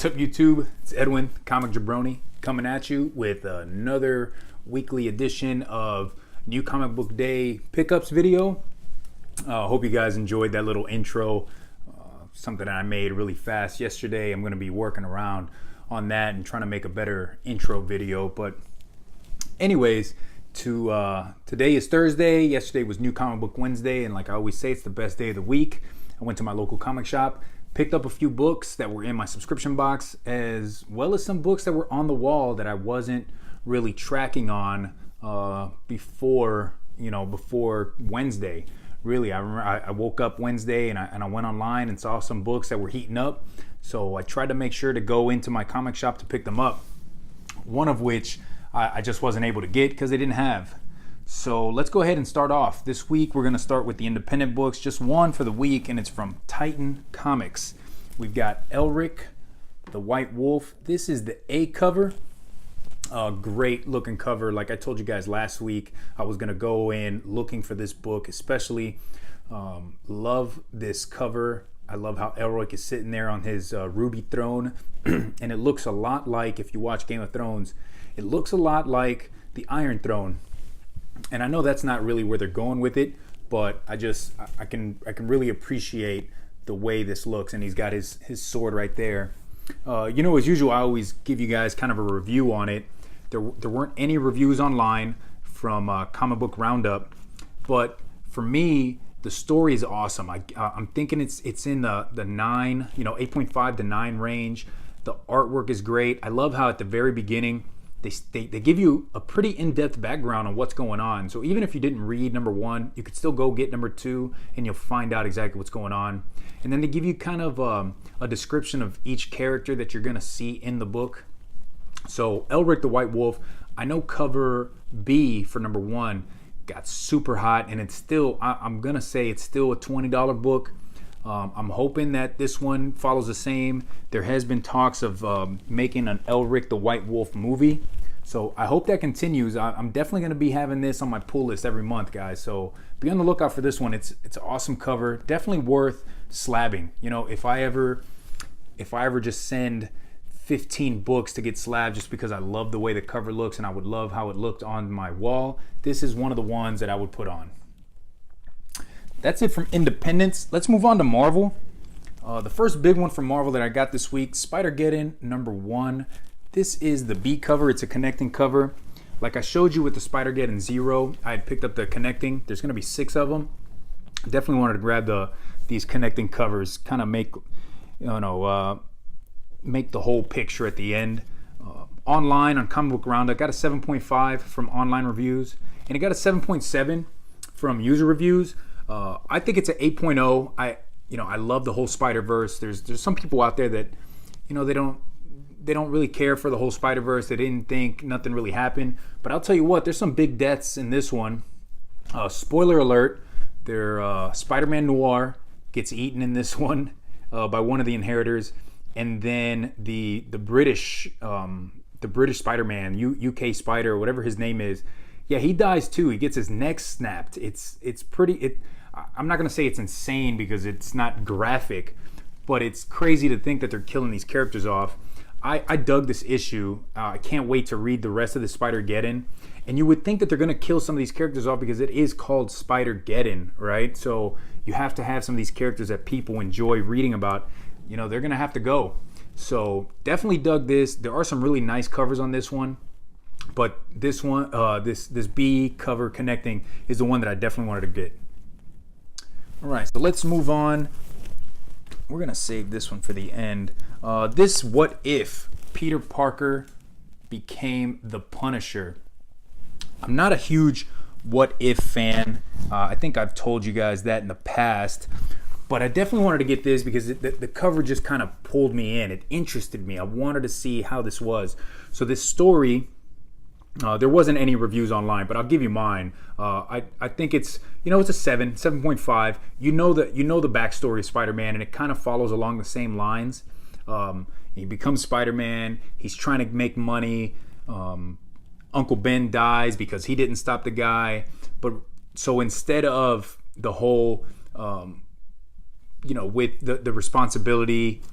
What's up, YouTube? It's Edwin, Comic Jabroni, coming at you with another weekly edition of New Comic Book Day Pickups video. Hope you guys enjoyed that little intro, something that I made really fast yesterday. I'm going to be working around on that and trying to make a better intro video. But anyways, today is Thursday. Yesterday was New Comic Book Wednesday, and like I always say, it's the best day of the week. I went to my local comic shop, picked up a few books that were in my subscription box, as well as some books that were on the wall that I wasn't really tracking on before Wednesday. Really, I remember I woke up Wednesday and I went online and saw some books that were heating up. So I tried to make sure to go into my comic shop to pick them up. One of which I just wasn't able to get because they didn't have. So let's go ahead and start off. This week we're going to start with the independent books, just one for the week, and it's from Titan Comics. We've got Elric the White Wolf. This is the A cover. Great looking cover. Like I told you guys last week, I was going to go in looking for this book, especially. Love this cover. I love how Elric is sitting there on his ruby throne, and it looks a lot like, if you watch Game of Thrones, it looks a lot like the Iron Throne. And I know that's not really where they're going with it, but I can really appreciate the way this looks. And he's got his sword right there. As usual, I always give you guys kind of a review on it. There weren't any reviews online from Comic Book Roundup, but for me, the story is awesome. I'm thinking it's in the 9, 8.5 to 9 range. The artwork is great. I love how at the very beginning, they give you a pretty in-depth background on what's going on. So even if you didn't read number 1, you could still go get number 2 and you'll find out exactly what's going on. And then they give you kind of a description of each character that you're going to see in the book. So Elric the White Wolf, I know cover B for number 1 got super hot, and it's still, I'm going to say it's still a $20 book. I'm hoping that this one follows the same. There has been talks of making an Elric the White Wolf movie. So I hope that continues. I'm definitely going to be having this on my pull list every month, guys. So be on the lookout for this one. It's an awesome cover. Definitely worth slabbing. If I ever just send 15 books to get slabbed just because I love the way the cover looks and I would love how it looked on my wall, this is one of the ones that I would put on. That's it from Independence. Let's move on to Marvel. The first big one from Marvel that I got this week, Spider-Geddon number 1. This is the B cover. It's a connecting cover. Like I showed you with the Spider-Geddon Zero, I had picked up the connecting. There's going to be 6 of them. Definitely wanted to grab these connecting covers, kind of make the whole picture at the end. Online on Comic Book Roundup, got a 7.5 from online reviews, and it got a 7.7 from user reviews. I think it's an 8.0. I love the whole Spider-Verse. There's some people out there that, they don't really care for the whole Spider-Verse. They didn't think nothing really happened. But I'll tell you what, there's some big deaths in this one. Spoiler alert, Spider-Man Noir gets eaten in this one by one of the inheritors. And then the British Spider-Man, UK Spider, whatever his name is, yeah, he dies too. He gets his neck snapped. It's pretty. I'm not gonna say it's insane because it's not graphic, but it's crazy to think that they're killing these characters off. I dug this issue. I can't wait to read the rest of the Spider-Geddon. And you would think that they're gonna kill some of these characters off because it is called Spider-Geddon, right? So you have to have some of these characters that people enjoy reading about. They're gonna have to go. So definitely dug this. There are some really nice covers on this one. But this one, this B cover connecting is the one that I definitely wanted to get. All right, so let's move on. We're gonna save this one for the end. This What If Peter Parker became the Punisher. I'm not a huge What If fan. I think I've told you guys that in the past. But I definitely wanted to get this because the cover just kind of pulled me in. It interested me. I wanted to see how this was. So this story, there wasn't any reviews online, but I'll give you mine. I think it's a 7.5. You know the backstory of Spider-Man, and it kind of follows along the same lines. He becomes Spider-Man. He's trying to make money. Uncle Ben dies because he didn't stop the guy. But so instead of the whole, with the responsibility,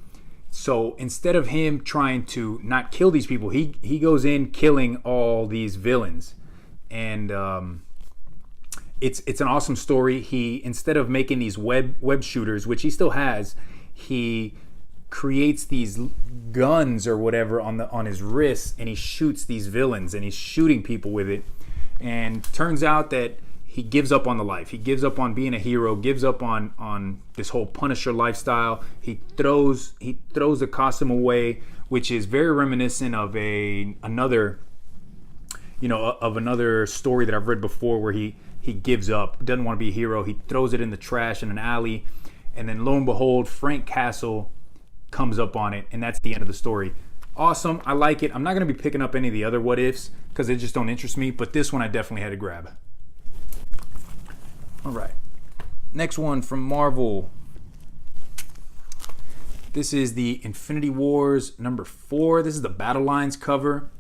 So instead of him trying to not kill these people, he goes in killing all these villains. And it's an awesome story. He, instead of making these web shooters, which he still has, he creates these guns or whatever on his wrists, and he shoots these villains, and he's shooting people with it. And turns out that he gives up on the life. He gives up on being a hero, gives up on this whole Punisher lifestyle. He throws the costume away, which is very reminiscent of another story that I've read before, where he gives up, doesn't want to be a hero. He throws it in the trash in an alley, and then lo and behold, Frank Castle comes up on it, and that's the end of the story. Awesome. I like it. I'm not going to be picking up any of the other what ifs because they just don't interest me, but this one I definitely had to grab. All right, next one from Marvel. This is the Infinity Wars #4. This is the Battle Lines cover.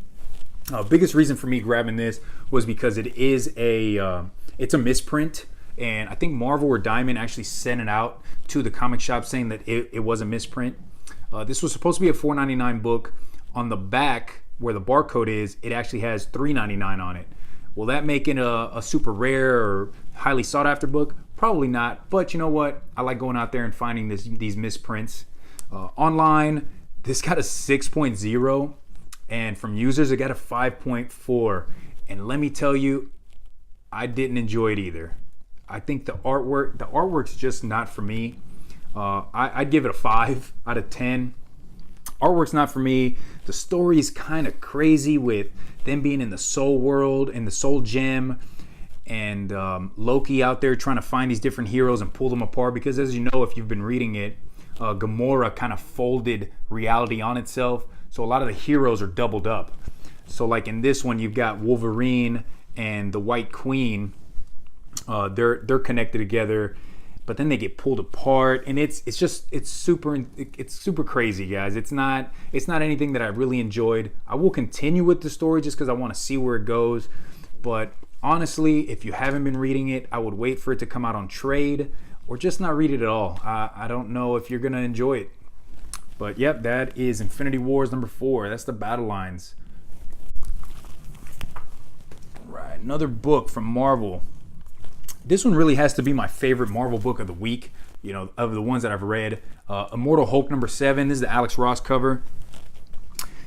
Biggest reason for me grabbing this was because it is it's a misprint, and I think Marvel or Diamond actually sent it out to the comic shop saying that it was a misprint. This was supposed to be a $4.99 book. On the back, where the barcode is, it actually has $3.99 on it. Will that make it a super rare or highly sought after book? Probably not, but you know what? I like going out there and finding these misprints. Online, this got a 6.0, and from users, it got a 5.4. And let me tell you, I didn't enjoy it either. I think the artwork's just not for me. I'd give it a 5 out of 10. Artwork's not for me. The story's kind of crazy with them being in the Soul World, in the Soul Gem, and Loki out there trying to find these different heroes and pull them apart. Because as you know, if you've been reading it, Gamora kind of folded reality on itself. So a lot of the heroes are doubled up. So like in this one, you've got Wolverine and the White Queen. They're connected together, but then they get pulled apart, and it's super crazy, guys. It's not anything that I really enjoyed. I will continue with the story just because I want to see where it goes. But honestly, if you haven't been reading it, I would wait for it to come out on trade, or just not read it at all. I don't know if you're gonna enjoy it. But yep, that is Infinity Wars #4. That's the Battle Lines. Right, another book from Marvel. This one really has to be my favorite Marvel book of the week, of the ones that I've read. Immortal Hulk #7. This is the Alex Ross cover.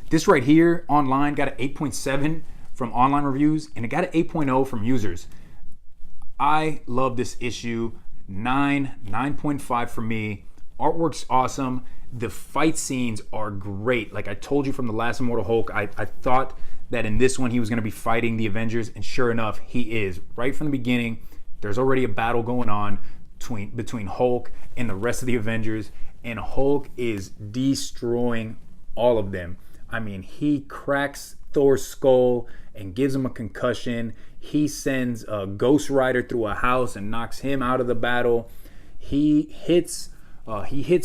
This right here online got an 8.7 from online reviews, and it got an 8.0 from users. I love this issue. 9.5 for me. Artwork's awesome. The fight scenes are great. Like I told you from the last Immortal Hulk, I thought that in this one he was going to be fighting the Avengers, and sure enough, he is. Right from the beginning, there's already a battle going on between Hulk and the rest of the Avengers, and Hulk is destroying all of them. I mean, he cracks Thor's skull and gives him a concussion. He sends a Ghost Rider through a house and knocks him out of the battle. He hits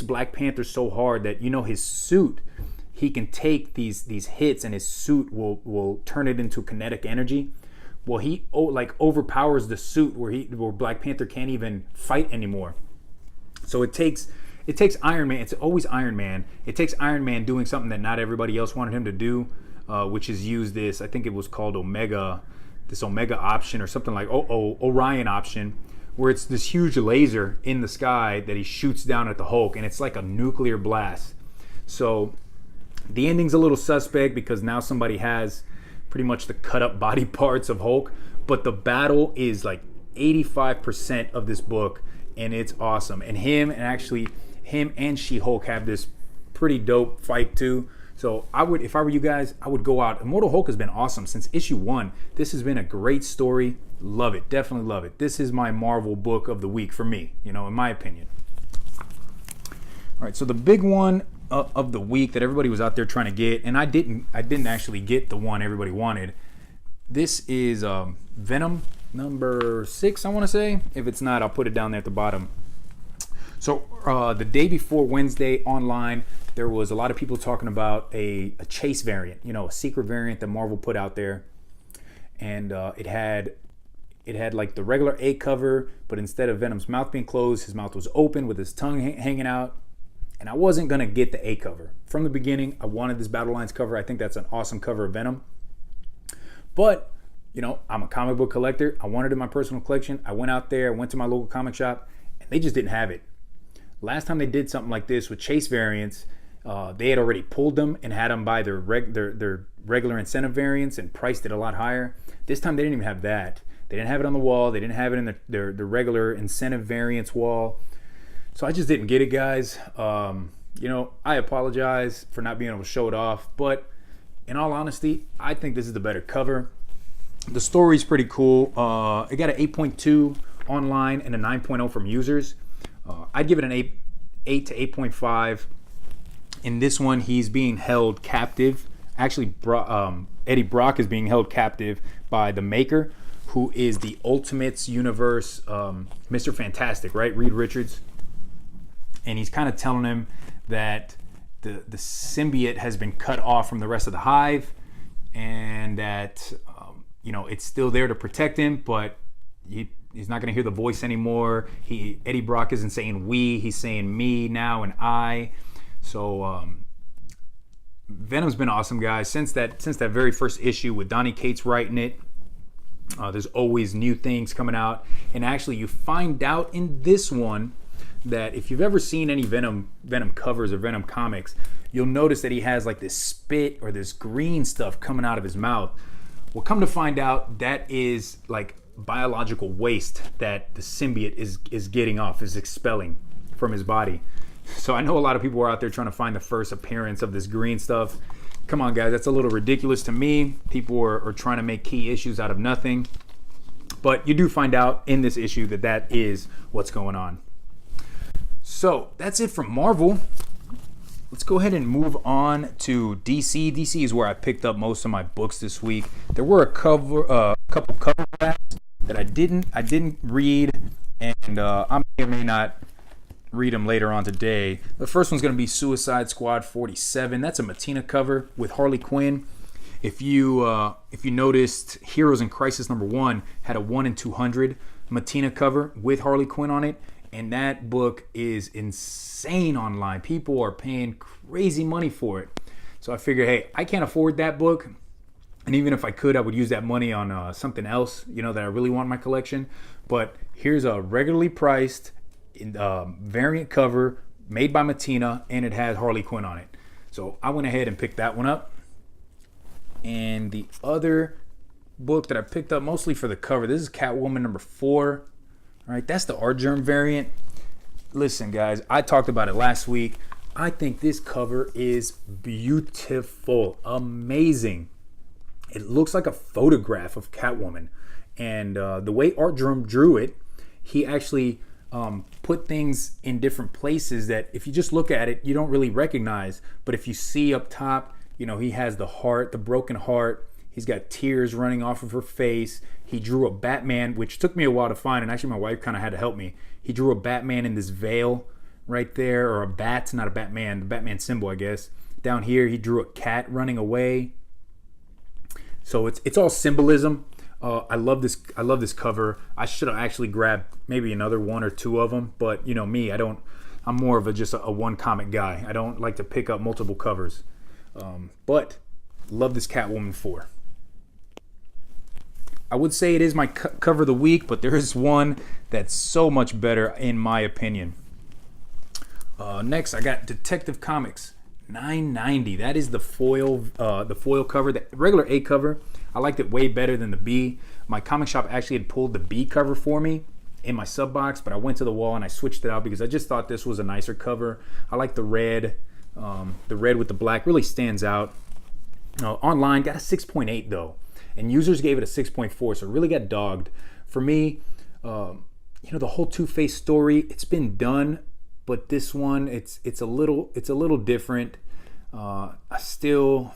Black Panther so hard that his suit, he can take these hits and his suit will turn it into kinetic energy. Well, he overpowers the suit where Black Panther can't even fight anymore. So it takes Iron Man. It's always Iron Man. It takes Iron Man doing something that not everybody else wanted him to do, which is use this. I think it was called Omega option or something like Orion option, where it's this huge laser in the sky that he shoots down at the Hulk, and it's like a nuclear blast. So the ending's a little suspect because now somebody has pretty much the cut up body parts of Hulk, but the battle is like 85% of this book, and it's awesome. And him and She-Hulk have this pretty dope fight too. So if I were you guys, I would go out. Immortal Hulk has been awesome since issue 1. This has been a great story. Love it, definitely love it. This is my Marvel book of the week for me, in my opinion. All right, so the big one of the week that everybody was out there trying to get, and I didn't actually get the one everybody wanted. This is Venom #6, I want to say. If it's not, I'll put it down there at the bottom. So the day before Wednesday online, there was a lot of people talking about a chase variant, a secret variant that Marvel put out there, and it had like the regular A cover, but instead of Venom's mouth being closed, his mouth was open with his tongue hanging out. And I wasn't going to get the A cover. From the beginning, I wanted this Battle Lines cover. I think that's an awesome cover of Venom. But, you know, I'm a comic book collector. I wanted it in my personal collection. I went out there, went to my local comic shop, and they just didn't have it. Last time they did something like this with Chase variants, they had already pulled them and had them buy their regular incentive variants and priced it a lot higher. This time they didn't even have that. They didn't have it on the wall. They didn't have it in their regular incentive variants wall. So I just didn't get it, guys. You know, I apologize for not being able to show it off, but in all honesty, I think this is the better cover. The story's pretty cool. It got an 8.2 online and a 9.0 from users. I'd give it an 8 to 8.5. In this one, he's being held captive. Actually, Eddie Brock is being held captive by the Maker, who is the Ultimates Universe Mr. Fantastic, right? Reed Richards. And he's kind of telling him that the symbiote has been cut off from the rest of the hive, and that you know, it's still there to protect him, but he's not going to hear the voice anymore. Eddie Brock isn't saying we, he's saying me now and I. So Venom's been awesome, guys. Since that very first issue with Donny Cates writing it, there's always new things coming out. And actually, you find out in this one that if you've ever seen any Venom covers or Venom comics, you'll notice that he has like this spit or this green stuff coming out of his mouth. Well, come to find out, that is like biological waste that the symbiote is getting off, is expelling from his body. So I know a lot of people are out there trying to find the first appearance of this green stuff. Come on, guys, that's a little ridiculous to me. People are trying to make key issues out of nothing. But you do find out in this issue that is what's going on. So that's it from Marvel. Let's go ahead and move on to DC. DC is where I picked up most of my books this week. There were a couple cover backs that I didn't read, and I may or may not read them later on today. The first one's going to be Suicide Squad 47. That's a Mattina cover with Harley Quinn. If you noticed, Heroes in Crisis #1 had a 1 in 200 Mattina cover with Harley Quinn on it. And that book is insane online. People are paying crazy money for it. So I figured, hey, I can't afford that book. And even if I could, I would use that money on something else, you know, that I really want in my collection. But here's a regularly priced variant cover made by Mattina, and it has Harley Quinn on it. So I went ahead and picked that one up. And the other book that I picked up mostly for the cover, this is Catwoman #4. All right, that's the Artgerm variant. Listen, guys, I talked about it last week. I think this cover is beautiful, amazing. It looks like a photograph of Catwoman. And the way Artgerm drew it, he actually put things in different places that if you just look at it, you don't really recognize. But if you see up top, you know, he has the heart, the broken heart. He's got tears running off of her face. He drew a Batman, which took me a while to find, and actually my wife kind of had to help me. He drew a Batman in this veil right there, or a bat, not a Batman, the Batman symbol, I guess. Down here, he drew a cat running away. So it's all symbolism. I love this cover. I should have actually grabbed maybe another one or two of them, but you know me, I'm more of just a one comic guy. I don't like to pick up multiple covers. But love this Catwoman 4. I would say it is my cover of the week, but there is one that's so much better in my opinion. Next, I got Detective Comics 990. That is the foil cover, the regular A cover. I liked it way better than the B. My comic shop actually had pulled the B cover for me in my sub box, but I went to the wall and I switched it out because I just thought this was a nicer cover. I like the red with the black, really stands out. Online got a 6.8 though, and users gave it a 6.4, so it really got dogged. For me, the whole Two-Face story, it's been done, but this one, it's a little different. I still,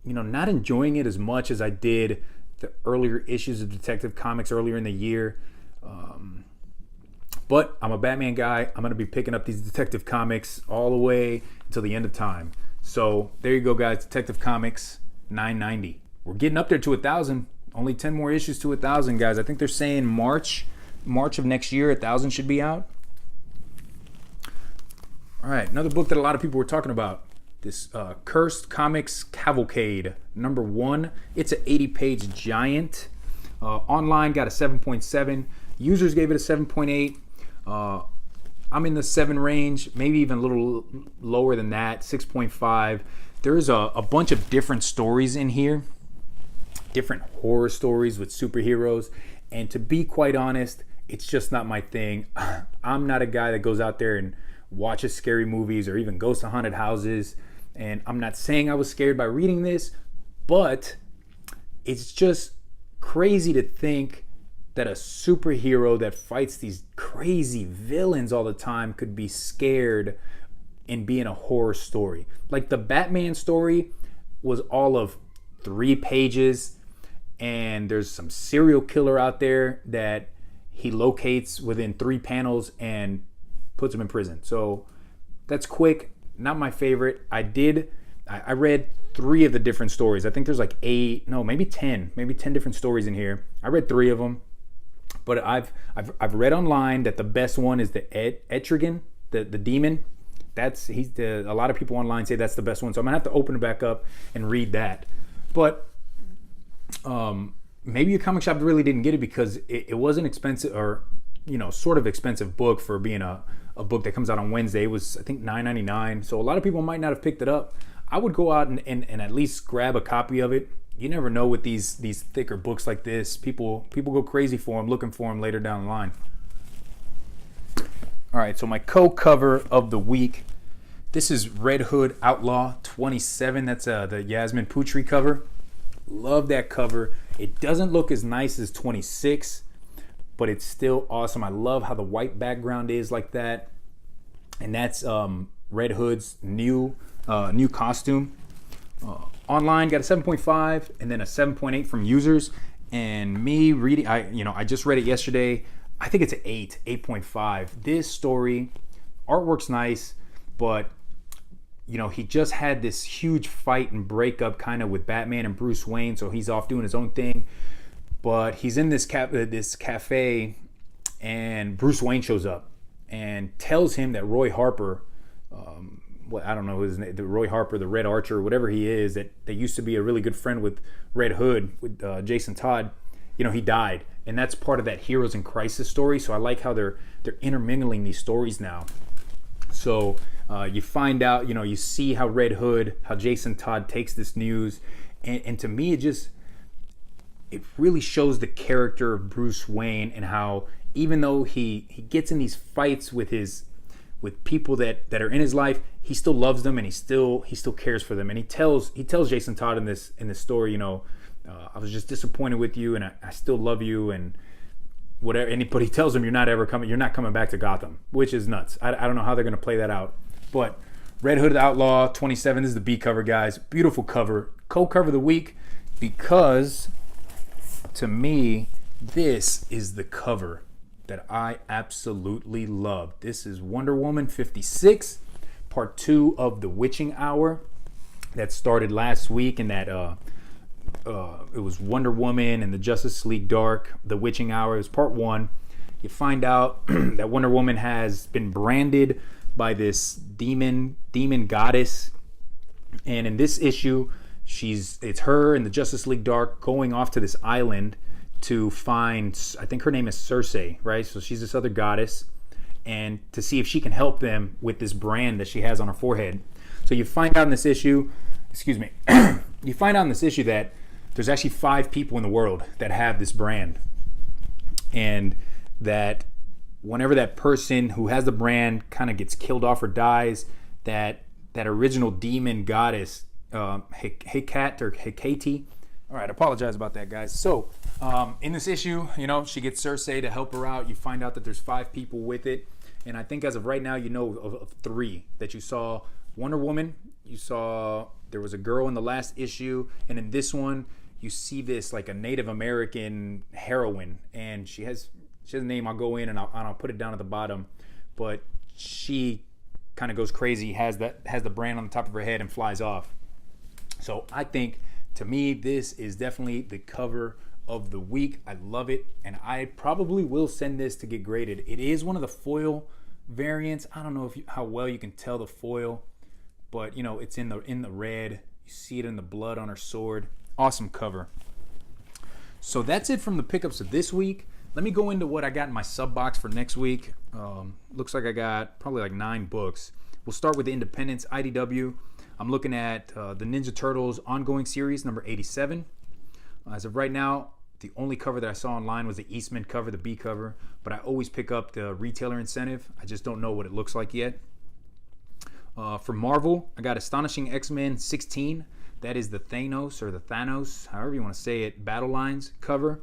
not enjoying it as much as I did the earlier issues of Detective Comics earlier in the year. But I'm a Batman guy. I'm going to be picking up these Detective Comics all the way until the end of time. So there you go, guys. Detective Comics 990. We're getting up there to 1,000. Only 10 more issues to 1,000, guys. I think they're saying March of next year, 1,000 should be out. All right, another book that a lot of people were talking about. This Cursed Comics Cavalcade, #1. It's an 80-page giant. Online got a 7.7. Users gave it a 7.8. I'm in the 7 range, maybe even a little lower than that, 6.5. There's a bunch of different stories in here, different horror stories with superheroes. And to be quite honest, it's just not my thing. I'm not a guy that goes out there and watches scary movies or even goes to haunted houses. And I'm not saying I was scared by reading this, but it's just crazy to think that a superhero that fights these crazy villains all the time could be scared and be in a horror story. Like the Batman story was all of 3 pages, and there's some serial killer out there that he locates within 3 panels and puts him in prison. So that's quick. Not my favorite. I read 3 of the different stories. I think there's like 8, no, maybe 10 different stories in here. I read 3 of them, but I've read online that the best one is the Etrigan, the demon. A lot of people online say that's the best one. So I'm gonna have to open it back up and read that. But maybe your comic shop really didn't get it because it wasn't expensive, or sort of expensive book for being a book that comes out on Wednesday. It was, I think, $9.99. So a lot of people might not have picked it up. I would go out and at least grab a copy of it. You never know with these thicker books like this. People go crazy for them, looking for them later down the line. All right, so my co-cover of the week. This is Red Hood Outlaw 27. That's the Yasmin Putri cover. Love that cover. It doesn't look as nice as 26, but it's still awesome. I love how the white background is like that. And that's Red Hood's new costume. Online got a 7.5 and then a 7.8 from users. And me reading, I just read it yesterday. I think it's an 8.5. This story, artwork's nice, but he just had this huge fight and breakup kind of with Batman and Bruce Wayne, so he's off doing his own thing. But he's in this cafe, and Bruce Wayne shows up and tells him that Roy Harper, I don't know his name, Roy Harper, the Red Archer, whatever he is, that used to be a really good friend with Red Hood, with Jason Todd, he died. And that's part of that Heroes in Crisis story. So I like how they're intermingling these stories now. So you find out, you see how Red Hood, how Jason Todd takes this news. And to me, it really shows the character of Bruce Wayne and how even though he gets in these fights with people that are in his life, he still loves them and he still cares for them. And he tells Jason Todd in this story, I was just disappointed with you and I still love you and whatever. But he tells him you're not coming back to Gotham, which is nuts. I don't know how they're going to play that out. But Red Hood Outlaw 27, this is the B cover, guys. Beautiful cover. Co-cover of the week, because to me, this is the cover that I absolutely love. This is Wonder Woman 56, part 2 of The Witching Hour that started last week, and that it was Wonder Woman and the Justice League Dark, The Witching Hour. It was part 1. You find out that Wonder Woman has been branded by this demon goddess, and in this issue, it's her and the Justice League Dark going off to this island to find, I think her name is Circe, right? So she's this other goddess, and to see if she can help them with this brand that she has on her forehead. So you find out in this issue, you find out in this issue that there's actually 5 people in the world that have this brand, and that whenever that person who has the brand kind of gets killed off or dies, that original demon goddess, Hecate or Hecate. All right, I apologize about that, guys. So in this issue, she gets Circe to help her out. You find out that there's 5 people with it, and I think as of right now, of 3 that you saw. Wonder Woman, you saw there was a girl in the last issue, and in this one, you see this like a Native American heroine, and she has a name. I'll go in and I'll put it down at the bottom, but she kind of goes crazy, has the brand on the top of her head and flies off. So I think, to me, this is definitely the cover of the week. I love it, and I probably will send this to get graded. It is one of the foil variants. I don't know how well you can tell the foil, but you know, it's in the red. You see it in the blood on her sword. Awesome cover. So that's it from the pickups of this week. Let me go into what I got in my sub box for next week. Looks like I got probably like 9 books. We'll start with the Independence IDW. I'm looking at the Ninja Turtles ongoing series, number 87. As of right now, the only cover that I saw online was the Eastman cover, the B cover, but I always pick up the retailer incentive. I just don't know what it looks like yet. For Marvel, I got Astonishing X-Men 16. That is the Thanos, however you want to say it, Battle Lines cover.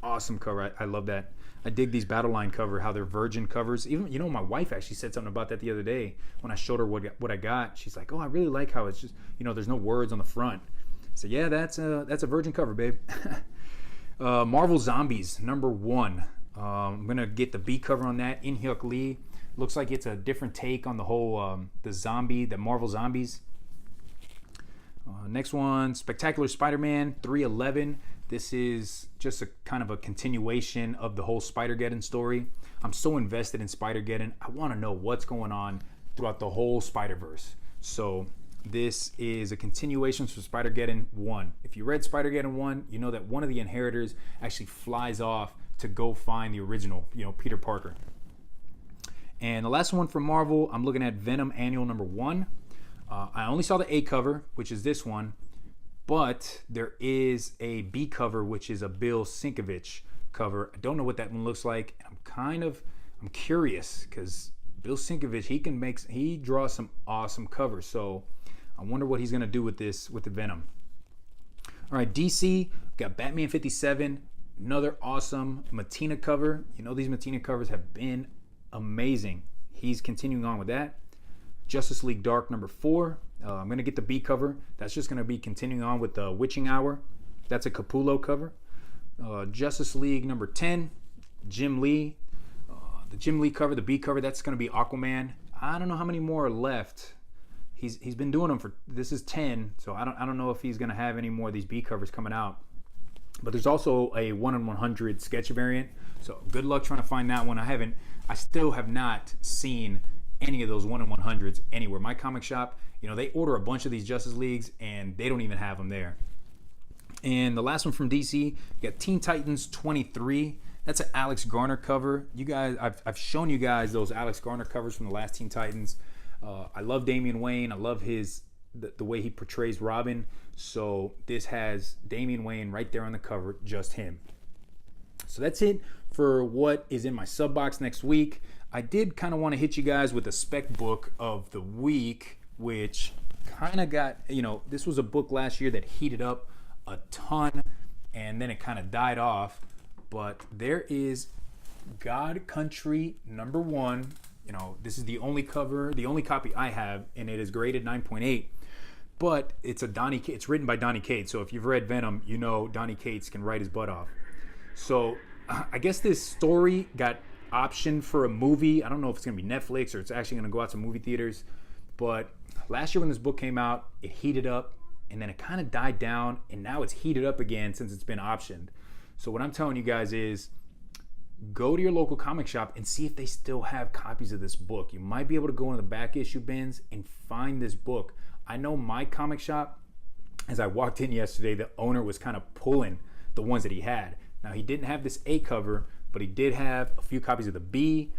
Awesome cover. I love that. I dig these Battle Line cover, how they're virgin covers. Even, you know, my wife actually said something about that the other day when I showed her what I got. She's like, oh, I really like how it's just, you know, there's no words on the front. I said, yeah, that's a virgin cover, babe. Marvel Zombies, number 1. I'm going to get the B cover on that. In-Hyuk Lee. Looks like it's a different take on the whole, the Marvel Zombies. Next one, Spectacular Spider-Man 311. This is just a kind of a continuation of the whole Spider-Geddon story. I'm so invested in Spider-Geddon. I want to know what's going on throughout the whole Spider-Verse. So this is a continuation for Spider-Geddon 1. If you read Spider-Geddon 1, you know that one of the inheritors actually flies off to go find the original, you know, Peter Parker. And the last one from Marvel, I'm looking at Venom Annual number 1. I only saw the A cover, which is this one, but there is a B cover, which is a Bill Sienkiewicz cover. I don't know what that one looks like. I'm curious because Bill Sienkiewicz, he draws some awesome covers. So I wonder what he's gonna do with this, with the Venom. All right, DC got Batman 57, another awesome Mattina cover. You know, these Mattina covers have been amazing. He's continuing on with that. Justice League Dark number 4. I'm going to get the B cover. That's just going to be continuing on with the Witching Hour. That's a Capullo cover. Justice League number 10. Jim Lee. The Jim Lee cover, the B cover, that's going to be Aquaman. I don't know how many more are left. He's been doing them for, this is 10, so I don't know if he's going to have any more of these B covers coming out. But there's also a 1 in 100 sketch variant. So good luck trying to find that one. I still have not seen any of those 1 in 100s anywhere. My comic shop, you know, they order a bunch of these Justice Leagues and they don't even have them there. And the last one from DC, you got Teen Titans 23. That's an Alex Garner cover. You guys, I've shown you guys those Alex Garner covers from the last Teen Titans. I love Damian Wayne. I love the way he portrays Robin. So this has Damian Wayne right there on the cover, just him. So that's it for what is in my sub box next week. I did kind of want to hit you guys with a spec book of the week, which kind of got, you know, this was a book last year that heated up a ton and then it kind of died off. But there is God Country number 1. You know, this is the only copy I have, and it is graded 9.8. But it's it's written by Donny Cates. So if you've read Venom, you know Donny Cates can write his butt off. So I guess this story got optioned for a movie. I don't know if it's going to be Netflix or it's actually going to go out to movie theaters. But last year when this book came out, it heated up and then it kind of died down, and now it's heated up again since it's been optioned. So what I'm telling you guys is go to your local comic shop and see if they still have copies of this book. You might be able to go into the back issue bins and find this book. I know my comic shop, as I walked in yesterday, the owner was kind of pulling the ones that he had. Now, he didn't have this A cover, but he did have a few copies of the B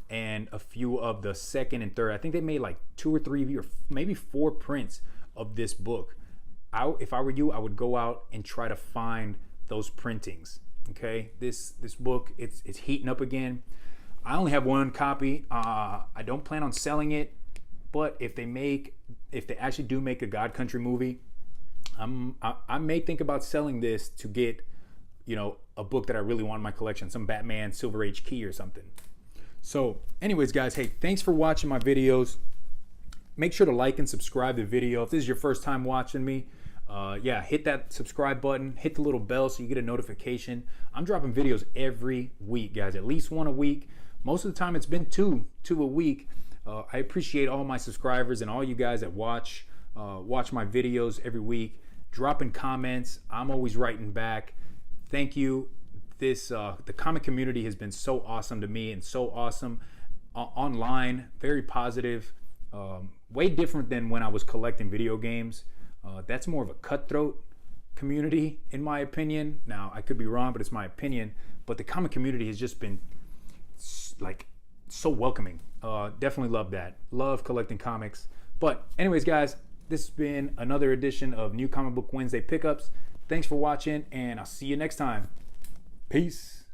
and a few of the second and third. I think they made like 2 or 3 or maybe 4 prints of this book. If I were you, I would go out and try to find those printings. Okay, this book, it's heating up again. I only have 1 copy. I don't plan on selling it, but if they actually do make a God Country movie, I may think about selling this to get, you know, a book that I really want in my collection, some Batman Silver Age Key or something. So anyways, guys, hey, thanks for watching my videos. Make sure to like and subscribe to the video. If this is your first time watching me, hit that subscribe button, hit the little bell so you get a notification. I'm dropping videos every week, guys, at least 1 a week. Most of the time it's been two a week. I appreciate all my subscribers and all you guys that watch my videos every week. Dropping comments, I'm always writing back. Thank you. The comic community has been so awesome to me and so awesome online, very positive, way different than when I was collecting video games. That's more of a cutthroat community, in my opinion. Now, I could be wrong, but it's my opinion. But the comic community has just been like so welcoming. Definitely love that. Love collecting comics. But anyways, guys, this has been another edition of New Comic Book Wednesday Pickups. Thanks for watching, and I'll see you next time. Peace.